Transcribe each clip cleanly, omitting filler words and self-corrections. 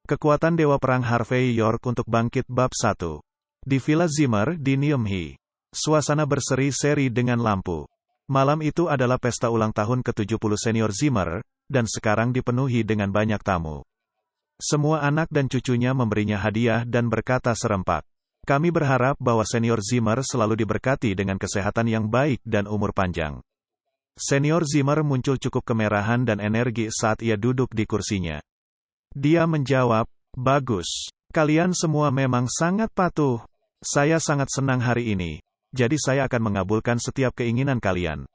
Kekuatan Dewa Perang Harvey York untuk bangkit bab 1. Di Villa Zimmer di Neumhi. Suasana berseri-seri dengan lampu. Malam itu adalah pesta ulang tahun ke-70 senior Zimmer, dan sekarang dipenuhi dengan banyak tamu. Semua anak dan cucunya memberinya hadiah dan berkata serempak. Kami berharap bahwa senior Zimmer selalu diberkati dengan kesehatan yang baik dan umur panjang. Senior Zimmer muncul cukup kemerahan dan energi saat ia duduk di kursinya. Dia menjawab, bagus. Kalian semua memang sangat patuh. Saya sangat senang hari ini. Jadi saya akan mengabulkan setiap keinginan kalian.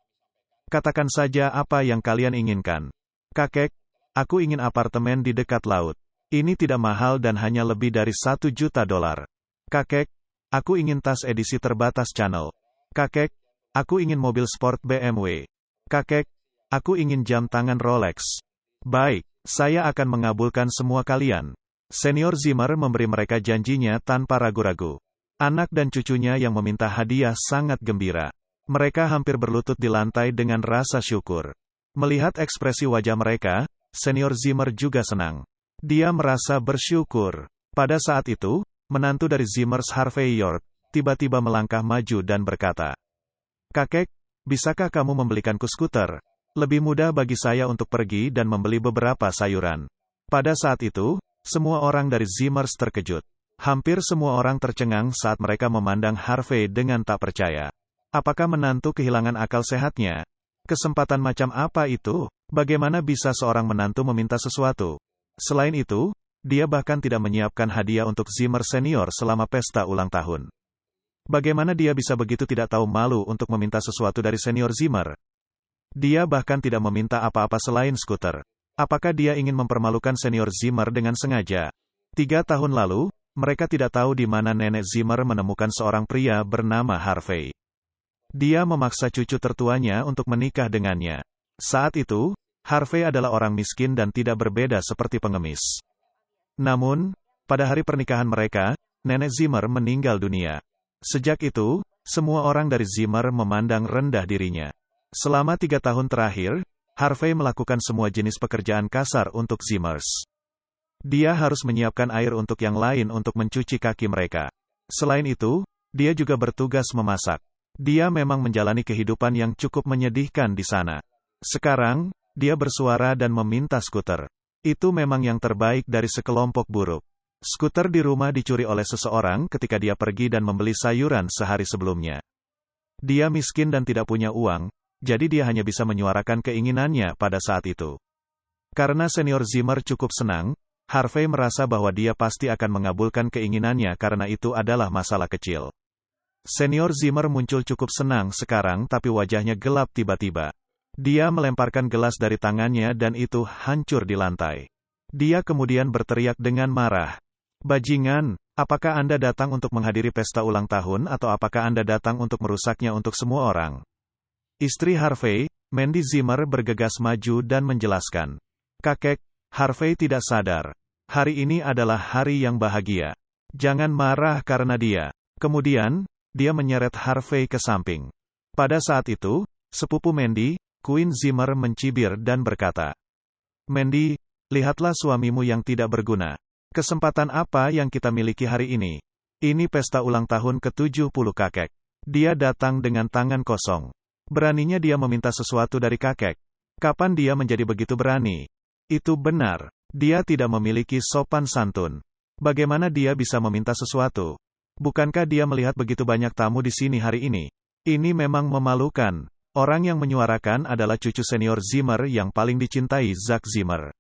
Katakan saja apa yang kalian inginkan. Kakek, aku ingin apartemen di dekat laut. Ini tidak mahal dan hanya lebih dari $1 juta. Kakek, aku ingin tas edisi terbatas Chanel. Kakek, aku ingin mobil sport BMW. Kakek, aku ingin jam tangan Rolex. Baik, saya akan mengabulkan semua kalian. Senior Zimmer memberi mereka janjinya tanpa ragu-ragu. Anak dan cucunya yang meminta hadiah sangat gembira. Mereka hampir berlutut di lantai dengan rasa syukur. Melihat ekspresi wajah mereka, senior Zimmer juga senang. Dia merasa bersyukur. Pada saat itu, menantu dari Zimmer, Harvey York, tiba-tiba melangkah maju dan berkata, Kakek, bisakah kamu membelikanku skuter? Lebih mudah bagi saya untuk pergi dan membeli beberapa sayuran. Pada saat itu, semua orang dari Zimmers terkejut. Hampir semua orang tercengang saat mereka memandang Harvey dengan tak percaya. Apakah menantu kehilangan akal sehatnya? Kesempatan macam apa itu? Bagaimana bisa seorang menantu meminta sesuatu? Selain itu, dia bahkan tidak menyiapkan hadiah untuk Zimmer senior selama pesta ulang tahun. Bagaimana dia bisa begitu tidak tahu malu untuk meminta sesuatu dari senior Zimmer? Dia bahkan tidak meminta apa-apa selain skuter. Apakah dia ingin mempermalukan senior Zimmer dengan sengaja? 3 tahun lalu, mereka tidak tahu di mana nenek Zimmer menemukan seorang pria bernama Harvey. Dia memaksa cucu tertuanya untuk menikah dengannya. Saat itu, Harvey adalah orang miskin dan tidak berbeda seperti pengemis. Namun, pada hari pernikahan mereka, nenek Zimmer meninggal dunia. Sejak itu, semua orang dari Zimmer memandang rendah dirinya. Selama 3 tahun terakhir, Harvey melakukan semua jenis pekerjaan kasar untuk Zimmers. Dia harus menyiapkan air untuk yang lain untuk mencuci kaki mereka. Selain itu, dia juga bertugas memasak. Dia memang menjalani kehidupan yang cukup menyedihkan di sana. Sekarang, dia bersuara dan meminta skuter. Itu memang yang terbaik dari sekelompok buruk. Skuter di rumah dicuri oleh seseorang ketika dia pergi dan membeli sayuran sehari sebelumnya. Dia miskin dan tidak punya uang, jadi dia hanya bisa menyuarakan keinginannya pada saat itu. Karena senior Zimmer cukup senang, Harvey merasa bahwa dia pasti akan mengabulkan keinginannya karena itu adalah masalah kecil. Senior Zimmer muncul cukup senang sekarang tapi wajahnya gelap tiba-tiba. Dia melemparkan gelas dari tangannya dan itu hancur di lantai. Dia kemudian berteriak dengan marah. Bajingan, apakah Anda datang untuk menghadiri pesta ulang tahun atau apakah Anda datang untuk merusaknya untuk semua orang? Istri Harvey, Mandy Zimmer bergegas maju dan menjelaskan. Kakek, Harvey tidak sadar. Hari ini adalah hari yang bahagia. Jangan marah karena dia. Kemudian, dia menyeret Harvey ke samping. Pada saat itu, sepupu Mandy, Queen Zimmer mencibir dan berkata, Mandy, lihatlah suamimu yang tidak berguna. Kesempatan apa yang kita miliki hari ini? Ini pesta ulang tahun ke-70 kakek. Dia datang dengan tangan kosong. Beraninya dia meminta sesuatu dari kakek. Kapan dia menjadi begitu berani? Itu benar. Dia tidak memiliki sopan santun. Bagaimana dia bisa meminta sesuatu? Bukankah dia melihat begitu banyak tamu di sini hari ini? Ini memang memalukan. Orang yang menyuarakan adalah cucu senior Zimmer yang paling dicintai, Zack Zimmer.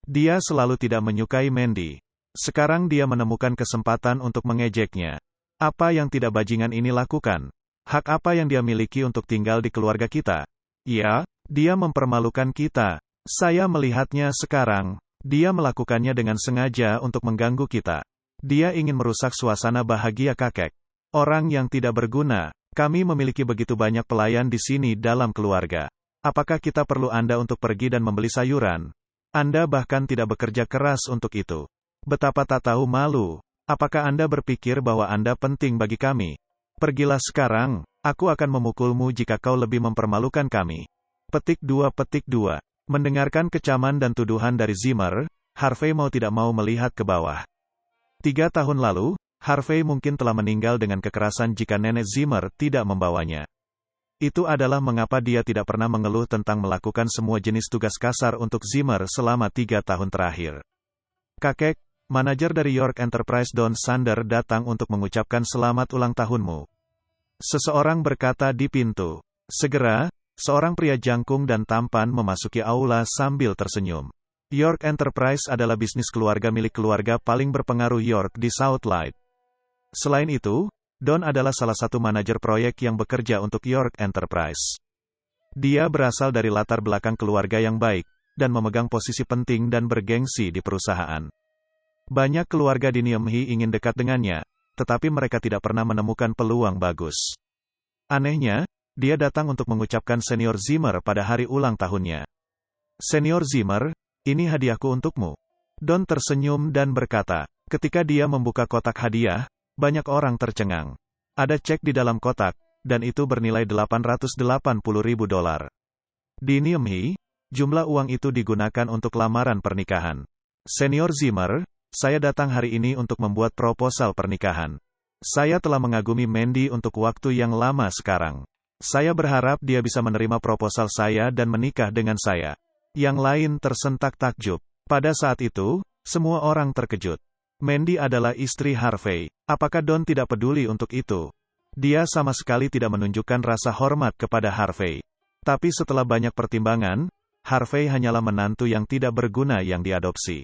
Dia selalu tidak menyukai Mandy. Sekarang dia menemukan kesempatan untuk mengejeknya. Apa yang tidak bajingan ini lakukan? Hak apa yang dia miliki untuk tinggal di keluarga kita? Ya, dia mempermalukan kita. Saya melihatnya sekarang. Dia melakukannya dengan sengaja untuk mengganggu kita. Dia ingin merusak suasana bahagia kakek. Orang yang tidak berguna. Kami memiliki begitu banyak pelayan di sini dalam keluarga. Apakah kita perlu Anda untuk pergi dan membeli sayuran? Anda bahkan tidak bekerja keras untuk itu. Betapa tak tahu malu. Apakah Anda berpikir bahwa Anda penting bagi kami? Pergilah sekarang, aku akan memukulmu jika kau lebih mempermalukan kami. Petik 2. Mendengarkan kecaman dan tuduhan dari Zimmer, Harvey mau tidak mau melihat ke bawah. 3 tahun lalu, Harvey mungkin telah meninggal dengan kekerasan jika nenek Zimmer tidak membawanya. Itu adalah mengapa dia tidak pernah mengeluh tentang melakukan semua jenis tugas kasar untuk Zimmer selama 3 tahun terakhir. Kakek, manajer dari York Enterprise Don Sander datang untuk mengucapkan selamat ulang tahunmu. Seseorang berkata di pintu. Segera, seorang pria jangkung dan tampan memasuki aula sambil tersenyum. York Enterprise adalah bisnis keluarga milik keluarga paling berpengaruh York di Southlight. Selain itu, Don adalah salah satu manajer proyek yang bekerja untuk York Enterprise. Dia berasal dari latar belakang keluarga yang baik, dan memegang posisi penting dan bergengsi di perusahaan. Banyak keluarga di Nyemhi ingin dekat dengannya, tetapi mereka tidak pernah menemukan peluang bagus. Anehnya, dia datang untuk mengucapkan Senior Zimmer pada hari ulang tahunnya. Senior Zimmer, ini hadiahku untukmu. Don tersenyum dan berkata, ketika dia membuka kotak hadiah, banyak orang tercengang. Ada cek di dalam kotak, dan itu bernilai $880.000. Di Nyemhi, jumlah uang itu digunakan untuk lamaran pernikahan. Senior Zimmer, saya datang hari ini untuk membuat proposal pernikahan. Saya telah mengagumi Mandy untuk waktu yang lama sekarang. Saya berharap dia bisa menerima proposal saya dan menikah dengan saya. Yang lain tersentak takjub. Pada saat itu, semua orang terkejut. Mandy adalah istri Harvey. Apakah Don tidak peduli untuk itu? Dia sama sekali tidak menunjukkan rasa hormat kepada Harvey. Tapi setelah banyak pertimbangan, Harvey hanyalah menantu yang tidak berguna yang diadopsi.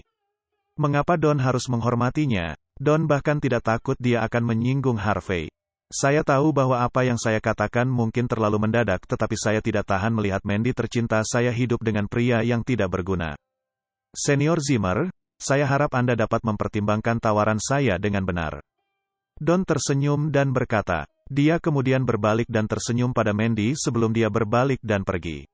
Mengapa Don harus menghormatinya? Don bahkan tidak takut dia akan menyinggung Harvey. Saya tahu bahwa apa yang saya katakan mungkin terlalu mendadak, tetapi saya tidak tahan melihat Mandy tercinta saya hidup dengan pria yang tidak berguna. Senior Zimmer, saya harap Anda dapat mempertimbangkan tawaran saya dengan benar. Don tersenyum dan berkata. Dia kemudian berbalik dan tersenyum pada Mandy sebelum dia berbalik dan pergi.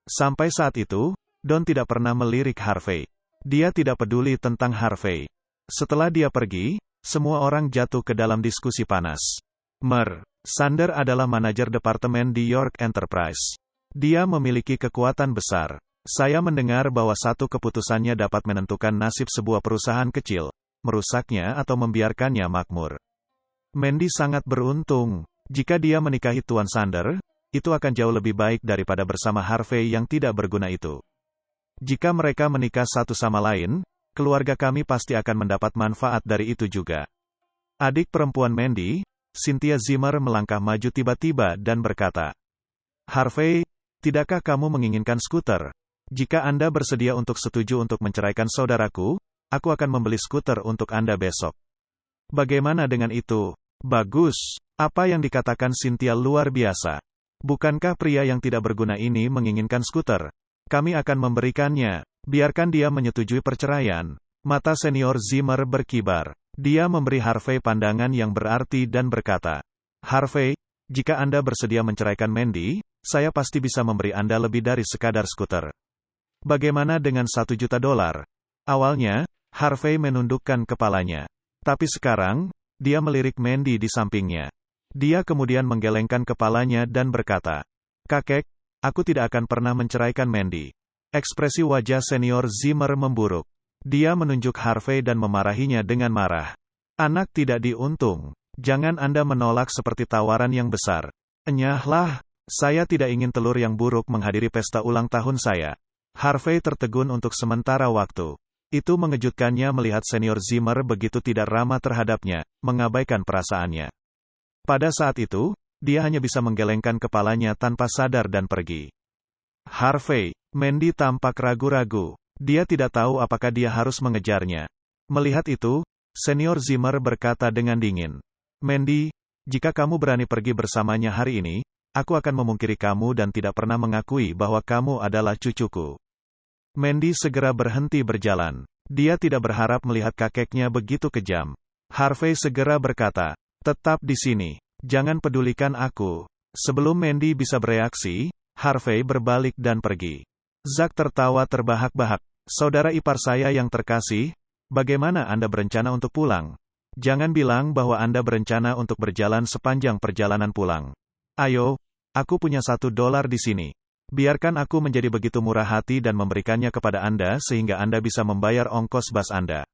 Sampai saat itu, Don tidak pernah melirik Harvey. Dia tidak peduli tentang Harvey. Setelah dia pergi, semua orang jatuh ke dalam diskusi panas. Sander adalah manajer departemen di York Enterprise. Dia memiliki kekuatan besar. Saya mendengar bahwa satu keputusannya dapat menentukan nasib sebuah perusahaan kecil, merusaknya atau membiarkannya makmur. Mandy sangat beruntung. Jika dia menikahi Tuan Sander, itu akan jauh lebih baik daripada bersama Harvey yang tidak berguna itu. Jika mereka menikah satu sama lain, keluarga kami pasti akan mendapat manfaat dari itu juga. Adik perempuan Mandy, Cynthia Zimmer melangkah maju tiba-tiba dan berkata, Harvey, tidakkah kamu menginginkan skuter? Jika Anda bersedia untuk setuju untuk menceraikan saudaraku, aku akan membeli skuter untuk Anda besok. Bagaimana dengan itu? Bagus. Apa yang dikatakan Cynthia luar biasa. Bukankah pria yang tidak berguna ini menginginkan skuter? Kami akan memberikannya. Biarkan dia menyetujui perceraian. Mata Senior Zimmer berkibar. Dia memberi Harvey pandangan yang berarti dan berkata, Harvey, jika Anda bersedia menceraikan Mandy, saya pasti bisa memberi Anda lebih dari sekadar skuter. Bagaimana dengan $1 juta? Awalnya, Harvey menundukkan kepalanya. Tapi sekarang, dia melirik Mandy di sampingnya. Dia kemudian menggelengkan kepalanya dan berkata, Kakek, aku tidak akan pernah menceraikan Mandy. Ekspresi wajah Senior Zimmer memburuk. Dia menunjuk Harvey dan memarahinya dengan marah. Anak tidak diuntung. Jangan Anda menolak seperti tawaran yang besar. Enyahlah, saya tidak ingin telur yang buruk menghadiri pesta ulang tahun saya. Harvey tertegun untuk sementara waktu. Itu mengejutkannya melihat Senior Zimmer begitu tidak ramah terhadapnya, mengabaikan perasaannya. Pada saat itu, dia hanya bisa menggelengkan kepalanya tanpa sadar dan pergi. Harvey, Mandy tampak ragu-ragu. Dia tidak tahu apakah dia harus mengejarnya. Melihat itu, Senior Zimmer berkata dengan dingin, Mandy, jika kamu berani pergi bersamanya hari ini, aku akan memungkiri kamu dan tidak pernah mengakui bahwa kamu adalah cucuku. Mandy segera berhenti berjalan. Dia tidak berharap melihat kakeknya begitu kejam. Harvey segera berkata, tetap di sini. Jangan pedulikan aku. Sebelum Mandy bisa bereaksi, Harvey berbalik dan pergi. Zack tertawa terbahak-bahak. Saudara ipar saya yang terkasih, bagaimana Anda berencana untuk pulang? Jangan bilang bahwa Anda berencana untuk berjalan sepanjang perjalanan pulang. Ayo, aku punya $1 di sini. Biarkan aku menjadi begitu murah hati dan memberikannya kepada Anda sehingga Anda bisa membayar ongkos bas Anda.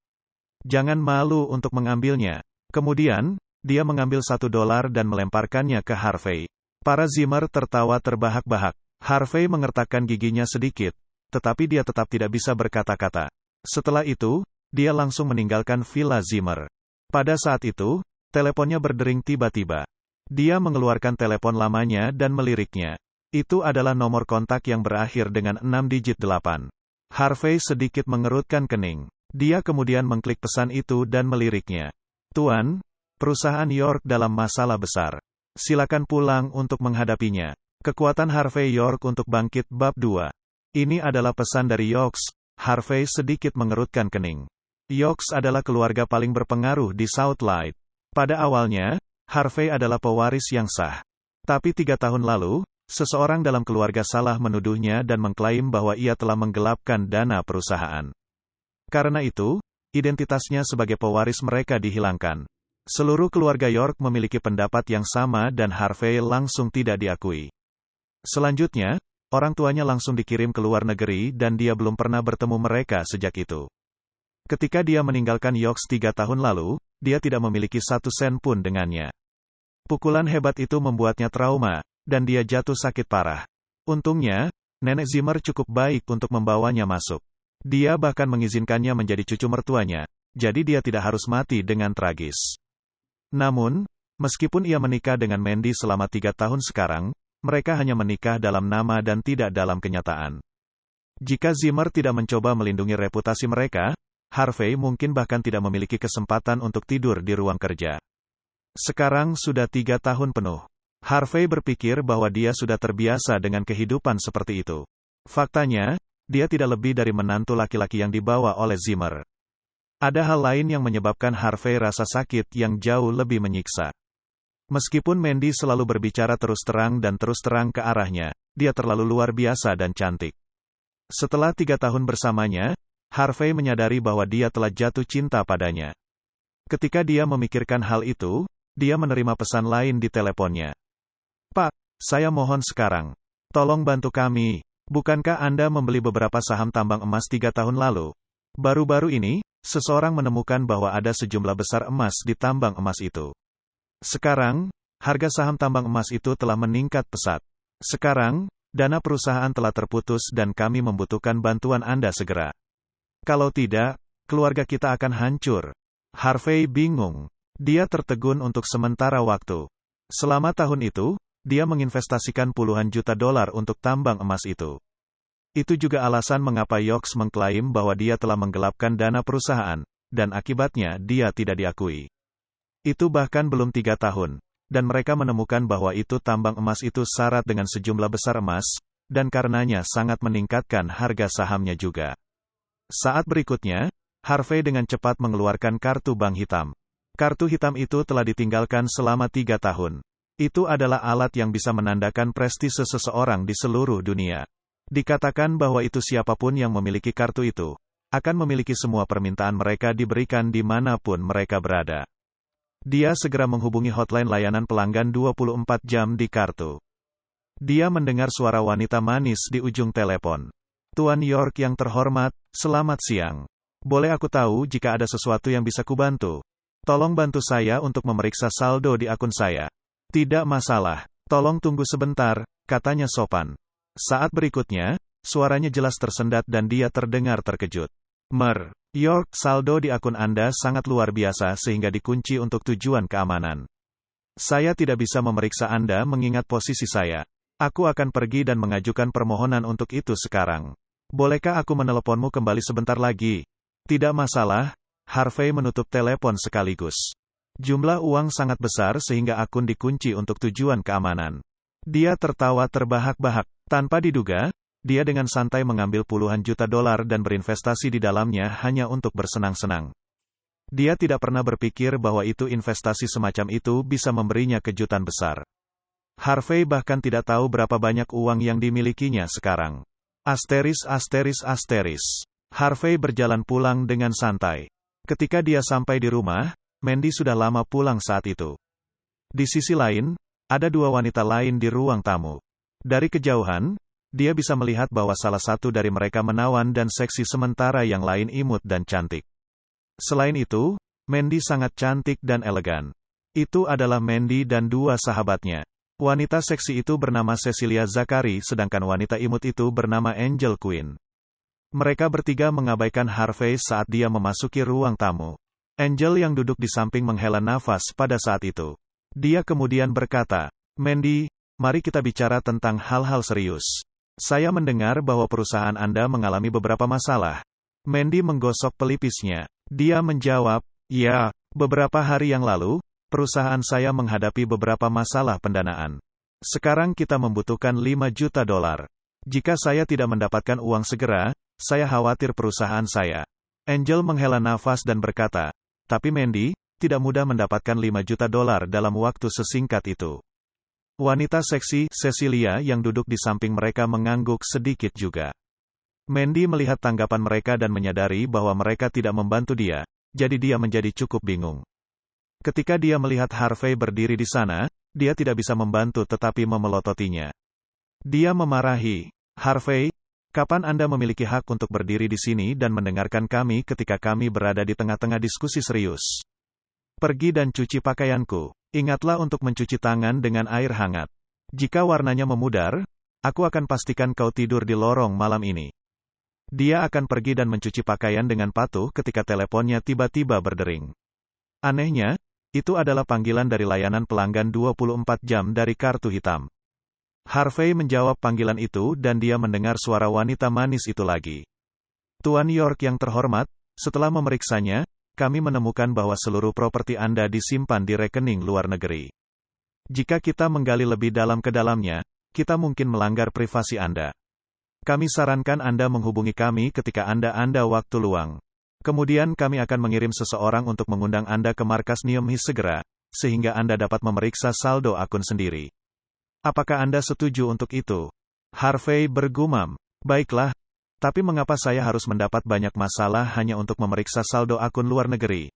Jangan malu untuk mengambilnya. Kemudian, dia mengambil $1 dan melemparkannya ke Harvey. Para Zimmer tertawa terbahak-bahak. Harvey mengertakkan giginya sedikit, tetapi dia tetap tidak bisa berkata-kata. Setelah itu, dia langsung meninggalkan Villa Zimmer. Pada saat itu, teleponnya berdering tiba-tiba. Dia mengeluarkan telepon lamanya dan meliriknya. Itu adalah nomor kontak yang berakhir dengan 6 digit 8. Harvey sedikit mengerutkan kening. Dia kemudian mengklik pesan itu dan meliriknya. Tuan, perusahaan York dalam masalah besar. Silakan pulang untuk menghadapinya. Kekuatan Harvey York untuk bangkit bab 2. Ini adalah pesan dari Yorks. Harvey sedikit mengerutkan kening. Yorks adalah keluarga paling berpengaruh di Southlight. Pada awalnya, Harvey adalah pewaris yang sah. Tapi 3 tahun lalu, seseorang dalam keluarga salah menuduhnya dan mengklaim bahwa ia telah menggelapkan dana perusahaan. Karena itu, identitasnya sebagai pewaris mereka dihilangkan. Seluruh keluarga York memiliki pendapat yang sama dan Harvey langsung tidak diakui. Selanjutnya, orang tuanya langsung dikirim ke luar negeri dan dia belum pernah bertemu mereka sejak itu. Ketika dia meninggalkan Yorks 3 tahun lalu, dia tidak memiliki 1 sen pun dengannya. Pukulan hebat itu membuatnya trauma, dan dia jatuh sakit parah. Untungnya, Nenek Zimmer cukup baik untuk membawanya masuk. Dia bahkan mengizinkannya menjadi cucu mertuanya, jadi dia tidak harus mati dengan tragis. Namun, meskipun ia menikah dengan Mandy selama 3 tahun sekarang, mereka hanya menikah dalam nama dan tidak dalam kenyataan. Jika Zimmer tidak mencoba melindungi reputasi mereka, Harvey mungkin bahkan tidak memiliki kesempatan untuk tidur di ruang kerja. Sekarang sudah 3 tahun penuh. Harvey berpikir bahwa dia sudah terbiasa dengan kehidupan seperti itu. Faktanya, dia tidak lebih dari menantu laki-laki yang dibawa oleh Zimmer. Ada hal lain yang menyebabkan Harvey rasa sakit yang jauh lebih menyiksa. Meskipun Mandy selalu berbicara terus terang ke arahnya, dia terlalu luar biasa dan cantik. Setelah 3 tahun bersamanya, Harvey menyadari bahwa dia telah jatuh cinta padanya. Ketika dia memikirkan hal itu, dia menerima pesan lain di teleponnya. Pak, saya mohon sekarang. Tolong bantu kami. Bukankah Anda membeli beberapa saham tambang emas 3 tahun lalu? Baru-baru ini, seseorang menemukan bahwa ada sejumlah besar emas di tambang emas itu. Sekarang, harga saham tambang emas itu telah meningkat pesat. Sekarang, dana perusahaan telah terputus dan kami membutuhkan bantuan Anda segera. Kalau tidak, keluarga kita akan hancur. Harvey bingung. Dia tertegun untuk sementara waktu. Selama tahun itu, dia menginvestasikan puluhan juta dolar untuk tambang emas itu. Itu juga alasan mengapa Yorks mengklaim bahwa dia telah menggelapkan dana perusahaan, dan akibatnya dia tidak diakui. Itu bahkan belum 3 tahun, dan mereka menemukan bahwa itu tambang emas itu syarat dengan sejumlah besar emas, dan karenanya sangat meningkatkan harga sahamnya juga. Saat berikutnya, Harvey dengan cepat mengeluarkan kartu bank hitam. Kartu hitam itu telah ditinggalkan selama 3 tahun. Itu adalah alat yang bisa menandakan prestise seseorang di seluruh dunia. Dikatakan bahwa itu siapapun yang memiliki kartu itu, akan memiliki semua permintaan mereka diberikan dimanapun mereka berada. Dia segera menghubungi hotline layanan pelanggan 24 jam di kartu. Dia mendengar suara wanita manis di ujung telepon. Tuan York yang terhormat, selamat siang. Boleh aku tahu jika ada sesuatu yang bisa kubantu? Tolong bantu saya untuk memeriksa saldo di akun saya. Tidak masalah. Tolong tunggu sebentar, katanya sopan. Saat berikutnya, suaranya jelas tersendat dan dia terdengar terkejut. York, saldo di akun Anda sangat luar biasa sehingga dikunci untuk tujuan keamanan. Saya tidak bisa memeriksa Anda mengingat posisi saya. Aku akan pergi dan mengajukan permohonan untuk itu sekarang. Bolehkah aku meneleponmu kembali sebentar lagi? Tidak masalah. Harvey menutup telepon sekaligus. Jumlah uang sangat besar sehingga akun dikunci untuk tujuan keamanan. Dia tertawa terbahak-bahak. Tanpa diduga, dia dengan santai mengambil puluhan juta dolar dan berinvestasi di dalamnya hanya untuk bersenang-senang. Dia tidak pernah berpikir bahwa investasi semacam itu bisa memberinya kejutan besar. Harvey bahkan tidak tahu berapa banyak uang yang dimilikinya sekarang. Harvey berjalan pulang dengan santai. Ketika dia sampai di rumah, Mandy sudah lama pulang saat itu. Di sisi lain, ada 2 wanita lain di ruang tamu. Dari kejauhan, dia bisa melihat bahwa salah satu dari mereka menawan dan seksi sementara yang lain imut dan cantik. Selain itu, Mandy sangat cantik dan elegan. Itu adalah Mandy dan dua sahabatnya. Wanita seksi itu bernama Cecilia Zachary, sedangkan wanita imut itu bernama Angel Quinn. Mereka bertiga mengabaikan Harvey saat dia memasuki ruang tamu. Angel yang duduk di samping menghela nafas pada saat itu. Dia kemudian berkata, "Mandy, mari kita bicara tentang hal-hal serius. Saya mendengar bahwa perusahaan Anda mengalami beberapa masalah." Mandy menggosok pelipisnya. Dia menjawab, "Ya, beberapa hari yang lalu, perusahaan saya menghadapi beberapa masalah pendanaan. Sekarang kita membutuhkan $5 juta. Jika saya tidak mendapatkan uang segera, saya khawatir perusahaan saya." Angel menghela nafas dan berkata, "Tapi Mandy, tidak mudah mendapatkan $5 juta dalam waktu sesingkat itu." Wanita seksi, Cecilia yang duduk di samping mereka mengangguk sedikit juga. Mandy melihat tanggapan mereka dan menyadari bahwa mereka tidak membantu dia, jadi dia menjadi cukup bingung. Ketika dia melihat Harvey berdiri di sana, dia tidak bisa membantu tetapi memelototinya. Dia memarahi, "Harvey, kapan Anda memiliki hak untuk berdiri di sini dan mendengarkan kami ketika kami berada di tengah-tengah diskusi serius? Pergi dan cuci pakaianku. Ingatlah untuk mencuci tangan dengan air hangat. Jika warnanya memudar, aku akan pastikan kau tidur di lorong malam ini." Dia akan pergi dan mencuci pakaian dengan patuh ketika teleponnya tiba-tiba berdering. Anehnya, itu adalah panggilan dari layanan pelanggan 24 jam dari kartu hitam. Harvey menjawab panggilan itu dan dia mendengar suara wanita manis itu lagi. "Tuan York yang terhormat, setelah memeriksanya, kami menemukan bahwa seluruh properti Anda disimpan di rekening luar negeri. Jika kita menggali lebih dalam ke dalamnya, kita mungkin melanggar privasi Anda. Kami sarankan Anda menghubungi kami ketika Anda waktu luang. Kemudian kami akan mengirim seseorang untuk mengundang Anda ke markas Niamey segera, sehingga Anda dapat memeriksa saldo akun sendiri. Apakah Anda setuju untuk itu?" Harvey bergumam, "Baiklah, tapi mengapa saya harus mendapat banyak masalah hanya untuk memeriksa saldo akun luar negeri?"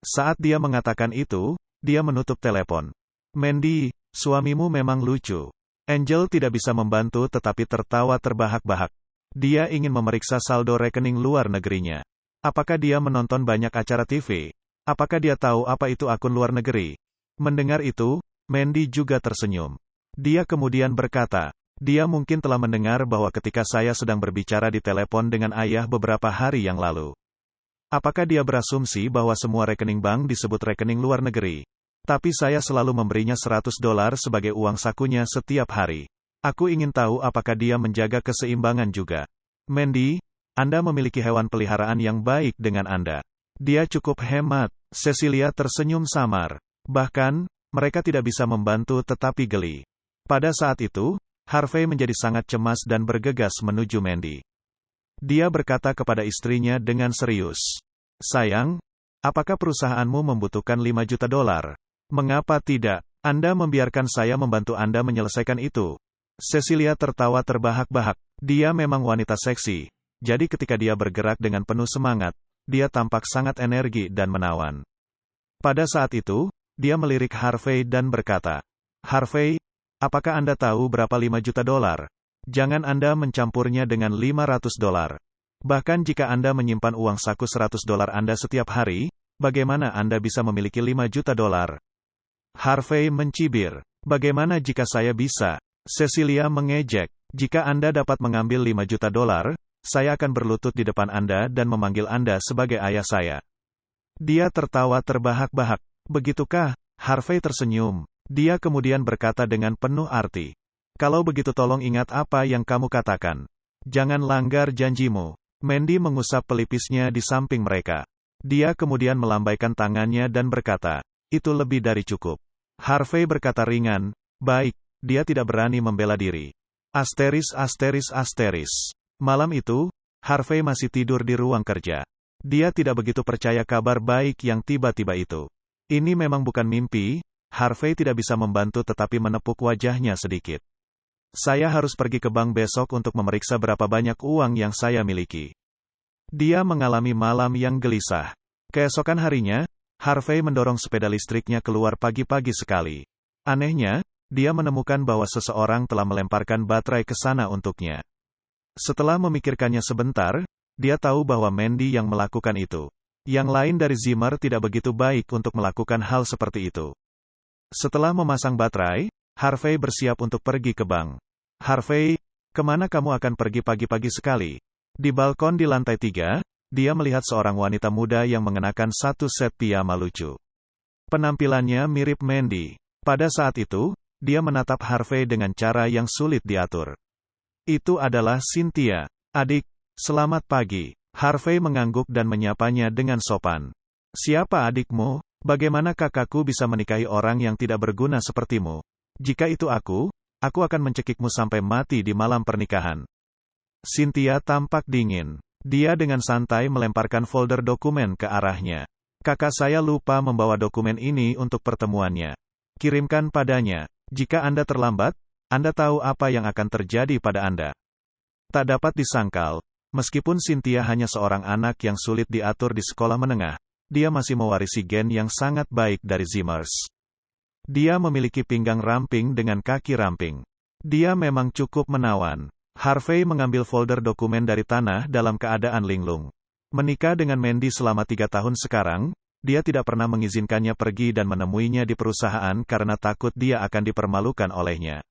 Saat dia mengatakan itu, dia menutup telepon. "Mandy, suamimu memang lucu." Angel tidak bisa membantu tetapi tertawa terbahak-bahak. Dia ingin memeriksa saldo rekening luar negerinya. Apakah dia menonton banyak acara TV? Apakah dia tahu apa itu akun luar negeri? Mendengar itu, Mandy juga tersenyum. Dia kemudian berkata, "Dia mungkin telah mendengar bahwa ketika saya sedang berbicara di telepon dengan ayah beberapa hari yang lalu. Apakah dia berasumsi bahwa semua rekening bank disebut rekening luar negeri? Tapi saya selalu memberinya $100 sebagai uang sakunya setiap hari. Aku ingin tahu apakah dia menjaga keseimbangan juga. Mandy, Anda memiliki hewan peliharaan yang baik dengan Anda. Dia cukup hemat." Cecilia tersenyum samar. Bahkan, mereka tidak bisa membantu tetapi geli. Pada saat itu, Harvey menjadi sangat cemas dan bergegas menuju Mandy. Dia berkata kepada istrinya dengan serius, "Sayang, apakah perusahaanmu membutuhkan $5 juta? Mengapa tidak? Anda membiarkan saya membantu Anda menyelesaikan itu." Cecilia tertawa terbahak-bahak. Dia memang wanita seksi, jadi ketika dia bergerak dengan penuh semangat, dia tampak sangat energi dan menawan. Pada saat itu, dia melirik Harvey dan berkata, "Harvey, apakah Anda tahu berapa $5 juta? Jangan Anda mencampurnya dengan $500. Bahkan jika Anda menyimpan uang saku $100 Anda setiap hari, bagaimana Anda bisa memiliki $5 juta? Harvey mencibir, "Bagaimana jika saya bisa?" Cecilia mengejek, "Jika Anda dapat mengambil $5 juta, saya akan berlutut di depan Anda dan memanggil Anda sebagai ayah saya." Dia tertawa terbahak-bahak. "Begitukah?" Harvey tersenyum. Dia kemudian berkata dengan penuh arti, "Kalau begitu tolong ingat apa yang kamu katakan. Jangan langgar janjimu." Mandy mengusap pelipisnya di samping mereka. Dia kemudian melambaikan tangannya dan berkata, "Itu lebih dari cukup." Harvey berkata ringan, "Baik." Dia tidak berani membela diri. Asteris. Malam itu, Harvey masih tidur di ruang kerja. Dia tidak begitu percaya kabar baik yang tiba-tiba itu. Ini memang bukan mimpi. Harvey tidak bisa membantu tetapi menepuk wajahnya sedikit. "Saya harus pergi ke bank besok untuk memeriksa berapa banyak uang yang saya miliki." Dia mengalami malam yang gelisah. Keesokan harinya, Harvey mendorong sepeda listriknya keluar pagi-pagi sekali. Anehnya, dia menemukan bahwa seseorang telah melemparkan baterai ke sana untuknya. Setelah memikirkannya sebentar, dia tahu bahwa Mandy yang melakukan itu. Yang lain dari Zimmer tidak begitu baik untuk melakukan hal seperti itu. Setelah memasang baterai, Harvey bersiap untuk pergi ke bank. Harvey, kemana kamu akan pergi pagi-pagi sekali? Di balkon di lantai 3, dia melihat seorang wanita muda yang mengenakan satu set piyama lucu. Penampilannya mirip Mandy. Pada saat itu, dia menatap Harvey dengan cara yang sulit diatur. Itu adalah Cynthia. Adik, selamat pagi. Harvey mengangguk dan menyapanya dengan sopan. Siapa adikmu? Bagaimana kakakku bisa menikahi orang yang tidak berguna sepertimu? Jika itu aku akan mencekikmu sampai mati di malam pernikahan. Cynthia tampak dingin. Dia dengan santai melemparkan folder dokumen ke arahnya. Kakak saya lupa membawa dokumen ini untuk pertemuannya. Kirimkan padanya. Jika Anda terlambat, Anda tahu apa yang akan terjadi pada Anda. Tak dapat disangkal, meskipun Cynthia hanya seorang anak yang sulit diatur di sekolah menengah, dia masih mewarisi gen yang sangat baik dari Zimmers. Dia memiliki pinggang ramping dengan kaki ramping. Dia memang cukup menawan. Harvey mengambil folder dokumen dari tanah dalam keadaan linglung. Menikah dengan Mandy selama 3 tahun sekarang, dia tidak pernah mengizinkannya pergi dan menemuinya di perusahaan karena takut dia akan dipermalukan olehnya.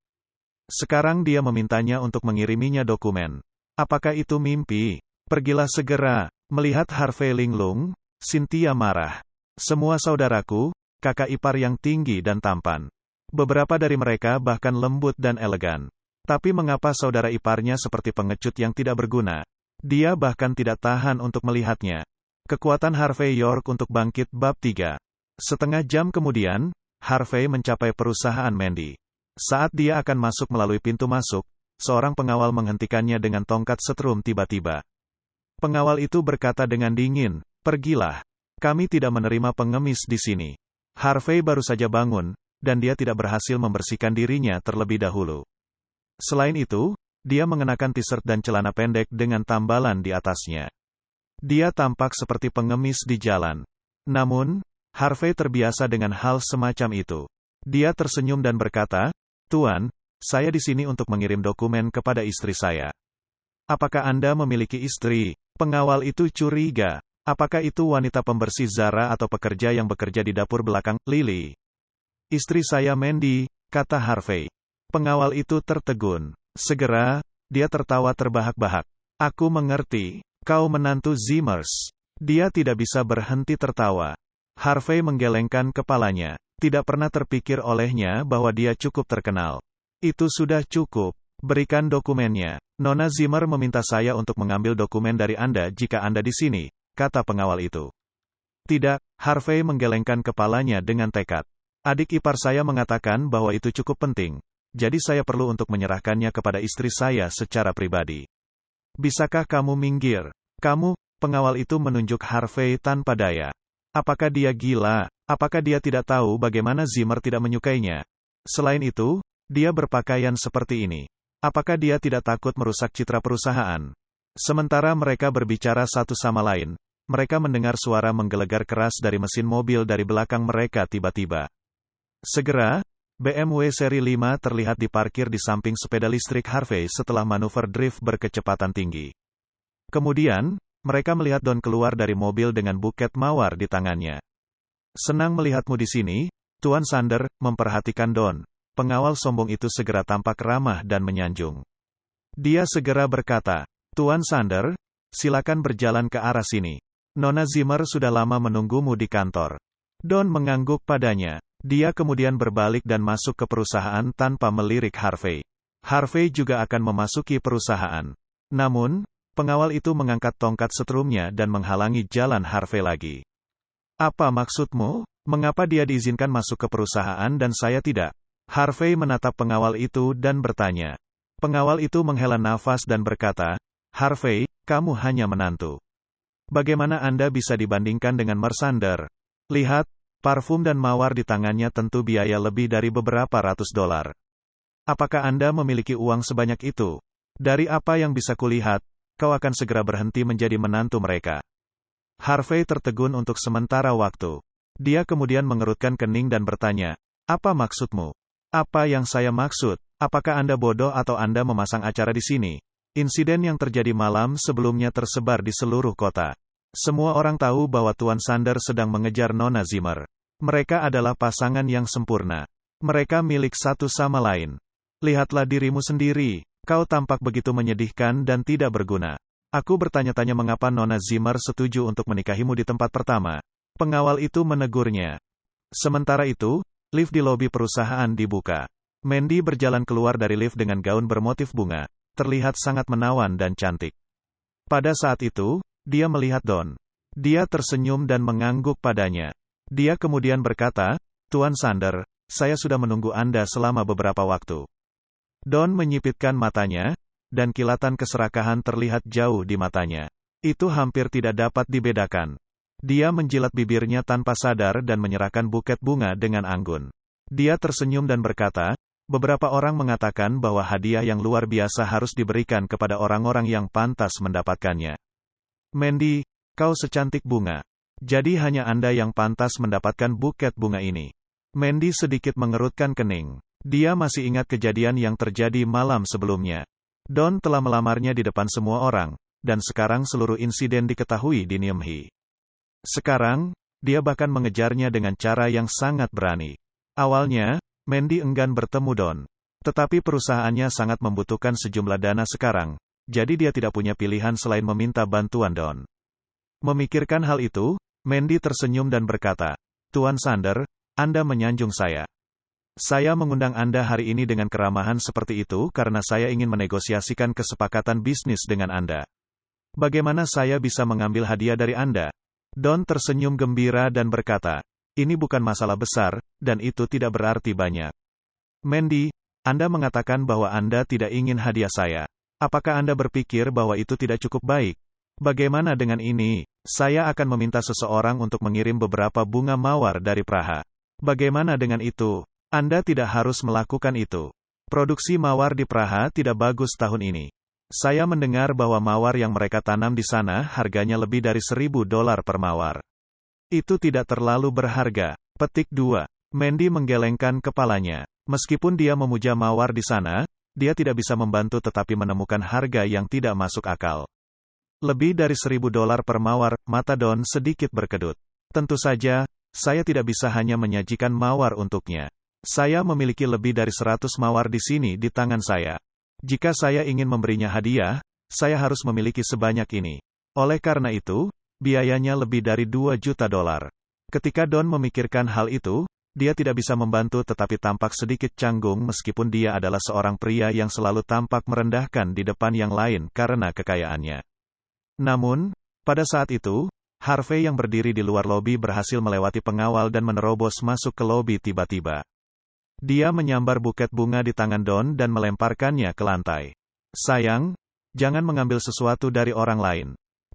Sekarang dia memintanya untuk mengiriminya dokumen. Apakah itu mimpi? Pergilah segera. Melihat Harvey linglung, Cynthia marah. Semua saudaraku, kakak ipar yang tinggi dan tampan. Beberapa dari mereka bahkan lembut dan elegan. Tapi mengapa saudara iparnya seperti pengecut yang tidak berguna? Dia bahkan tidak tahan untuk melihatnya. Kekuatan Harvey York untuk bangkit bab 3. Setengah jam kemudian, Harvey mencapai perusahaan Mandy. Saat dia akan masuk melalui pintu masuk, seorang pengawal menghentikannya dengan tongkat setrum tiba-tiba. Pengawal itu berkata dengan dingin, "Pergilah. Kami tidak menerima pengemis di sini." Harvey baru saja bangun, dan dia tidak berhasil membersihkan dirinya terlebih dahulu. Selain itu, dia mengenakan t-shirt dan celana pendek dengan tambalan di atasnya. Dia tampak seperti pengemis di jalan. Namun, Harvey terbiasa dengan hal semacam itu. Dia tersenyum dan berkata, "Tuan, saya di sini untuk mengirim dokumen kepada istri saya." "Apakah Anda memiliki istri?" Pengawal itu curiga. "Apakah itu wanita pembersih Zara atau pekerja yang bekerja di dapur belakang, Lily?" "Istri saya Mandy," kata Harvey. Pengawal itu tertegun. Segera, dia tertawa terbahak-bahak. "Aku mengerti. Kau menantu Zimmers." Dia tidak bisa berhenti tertawa. Harvey menggelengkan kepalanya. Tidak pernah terpikir olehnya bahwa dia cukup terkenal. "Itu sudah cukup. Berikan dokumennya. Nona Zimmer meminta saya untuk mengambil dokumen dari Anda jika Anda di sini," kata pengawal itu. "Tidak," Harvey menggelengkan kepalanya dengan tekad. "Adik ipar saya mengatakan bahwa itu cukup penting. Jadi saya perlu untuk menyerahkannya kepada istri saya secara pribadi. Bisakah kamu minggir?" "Kamu," pengawal itu menunjuk Harvey tanpa daya. Apakah dia gila? Apakah dia tidak tahu bagaimana Zimmer tidak menyukainya? Selain itu, dia berpakaian seperti ini. Apakah dia tidak takut merusak citra perusahaan? Sementara mereka berbicara satu sama lain, mereka mendengar suara menggelegar keras dari mesin mobil dari belakang mereka tiba-tiba. Segera, BMW seri 5 terlihat diparkir di samping sepeda listrik Harvey setelah manuver drift berkecepatan tinggi. Kemudian, mereka melihat Don keluar dari mobil dengan buket mawar di tangannya. "Senang melihatmu di sini, Tuan Sander," memperhatikan Don. Pengawal sombong itu segera tampak ramah dan menyanjung. Dia segera berkata, "Tuan Sander, silakan berjalan ke arah sini. Nona Zimmer sudah lama menunggumu di kantor." Don mengangguk padanya. Dia kemudian berbalik dan masuk ke perusahaan tanpa melirik Harvey. Harvey juga akan memasuki perusahaan. Namun, pengawal itu mengangkat tongkat setrumnya dan menghalangi jalan Harvey lagi. "Apa maksudmu? Mengapa dia diizinkan masuk ke perusahaan dan saya tidak?" Harvey menatap pengawal itu dan bertanya. Pengawal itu menghela nafas dan berkata, "Harvey, kamu hanya menantu. Bagaimana Anda bisa dibandingkan dengan Mersander? Lihat, parfum dan mawar di tangannya tentu biaya lebih dari beberapa ratus dolar. Apakah Anda memiliki uang sebanyak itu? Dari apa yang bisa kulihat, kau akan segera berhenti menjadi menantu mereka." Harvey tertegun untuk sementara waktu. Dia kemudian mengerutkan kening dan bertanya, "Apa maksudmu?" Apa yang saya maksud? Apakah Anda bodoh atau Anda memasang acara di sini? Insiden yang terjadi malam sebelumnya tersebar di seluruh kota. Semua orang tahu bahwa Tuan Sander sedang mengejar Nona Zimmer. Mereka adalah pasangan yang sempurna. Mereka milik satu sama lain. Lihatlah dirimu sendiri. Kau tampak begitu menyedihkan dan tidak berguna. Aku bertanya-tanya mengapa Nona Zimmer setuju untuk menikahimu di tempat pertama. Pengawal itu menegurnya. Sementara itu, lift di lobi perusahaan dibuka. Mandy berjalan keluar dari lift dengan gaun bermotif bunga, terlihat sangat menawan dan cantik. Pada saat itu, dia melihat Don. Dia tersenyum dan mengangguk padanya. Dia kemudian berkata, "Tuan Sander, saya sudah menunggu Anda selama beberapa waktu." Don menyipitkan matanya, dan kilatan keserakahan terlihat jauh di matanya. Itu hampir tidak dapat dibedakan. Dia menjilat bibirnya tanpa sadar dan menyerahkan buket bunga dengan anggun. Dia tersenyum dan berkata, "Beberapa orang mengatakan bahwa hadiah yang luar biasa harus diberikan kepada orang-orang yang pantas mendapatkannya. Mandy, kau secantik bunga. Jadi hanya Anda yang pantas mendapatkan buket bunga ini." Mandy sedikit mengerutkan kening. Dia masih ingat kejadian yang terjadi malam sebelumnya. Don telah melamarnya di depan semua orang, dan sekarang seluruh insiden diketahui di Nyemhi. Sekarang, dia bahkan mengejarnya dengan cara yang sangat berani. Awalnya, Mandy enggan bertemu Don. Tetapi perusahaannya sangat membutuhkan sejumlah dana sekarang, jadi dia tidak punya pilihan selain meminta bantuan Don. Memikirkan hal itu, Mandy tersenyum dan berkata, "Tuan Sander, Anda menyanjung saya. Saya mengundang Anda hari ini dengan keramahan seperti itu karena saya ingin menegosiasikan kesepakatan bisnis dengan Anda. Bagaimana saya bisa mengambil hadiah dari Anda?" Don tersenyum gembira dan berkata, "Ini bukan masalah besar, dan itu tidak berarti banyak." "Mandy, Anda mengatakan bahwa Anda tidak ingin hadiah saya. Apakah Anda berpikir bahwa itu tidak cukup baik? Bagaimana dengan ini? Saya akan meminta seseorang untuk mengirim beberapa bunga mawar dari Praha. Bagaimana dengan itu? Anda tidak harus melakukan itu. Produksi mawar di Praha tidak bagus tahun ini. Saya mendengar bahwa mawar yang mereka tanam di sana harganya lebih dari $1.000 per mawar. Itu tidak terlalu berharga." Petik 2. Mandy menggelengkan kepalanya. Meskipun dia memuja mawar di sana, dia tidak bisa membantu tetapi menemukan harga yang tidak masuk akal. Lebih dari $1.000 per mawar, mata Don sedikit berkedut. "Tentu saja, saya tidak bisa hanya menyajikan mawar untuknya. Saya memiliki lebih dari 100 mawar di sini di tangan saya. Jika saya ingin memberinya hadiah, saya harus memiliki sebanyak ini. Oleh karena itu, biayanya lebih dari $2 juta." Ketika Don memikirkan hal itu, dia tidak bisa membantu tetapi tampak sedikit canggung meskipun dia adalah seorang pria yang selalu tampak merendahkan di depan yang lain karena kekayaannya. Namun, pada saat itu, Harvey yang berdiri di luar lobi berhasil melewati pengawal dan menerobos masuk ke lobi tiba-tiba. Dia menyambar buket bunga di tangan Don dan melemparkannya ke lantai. "Sayang, jangan mengambil sesuatu dari orang lain.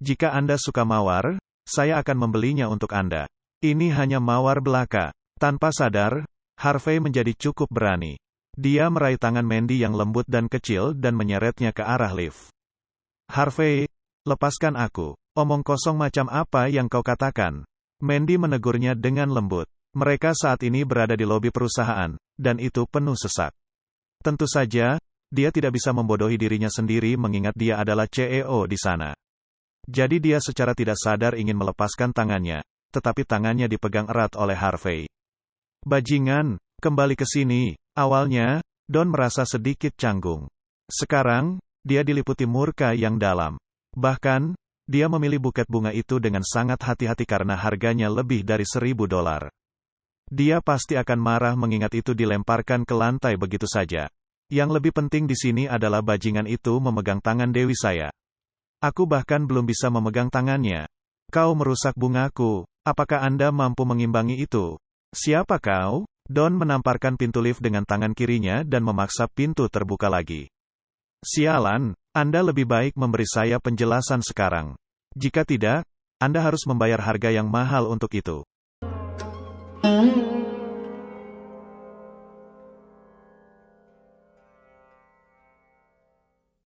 Jika Anda suka mawar, saya akan membelinya untuk Anda. Ini hanya mawar belaka." Tanpa sadar, Harvey menjadi cukup berani. Dia meraih tangan Mandy yang lembut dan kecil dan menyeretnya ke arah lift. "Harvey, lepaskan aku. Omong kosong macam apa yang kau katakan?" Mandy menegurnya dengan lembut. Mereka saat ini berada di lobi perusahaan, dan itu penuh sesak. Tentu saja, dia tidak bisa membodohi dirinya sendiri mengingat dia adalah CEO di sana. Jadi dia secara tidak sadar ingin melepaskan tangannya, tetapi tangannya dipegang erat oleh Harvey. "Bajingan, kembali ke sini." Awalnya, Don merasa sedikit canggung. Sekarang, dia diliputi murka yang dalam. Bahkan, dia memilih buket bunga itu dengan sangat hati-hati karena harganya lebih dari $1.000. Dia pasti akan marah mengingat itu dilemparkan ke lantai begitu saja. Yang lebih penting di sini adalah bajingan itu memegang tangan Dewi saya. Aku bahkan belum bisa memegang tangannya. "Kau merusak bungaku. Apakah Anda mampu mengimbangi itu?" "Siapa kau?" Don menamparkan pintu lift dengan tangan kirinya dan memaksa pintu terbuka lagi. "Sialan, Anda lebih baik memberi saya penjelasan sekarang. Jika tidak, Anda harus membayar harga yang mahal untuk itu."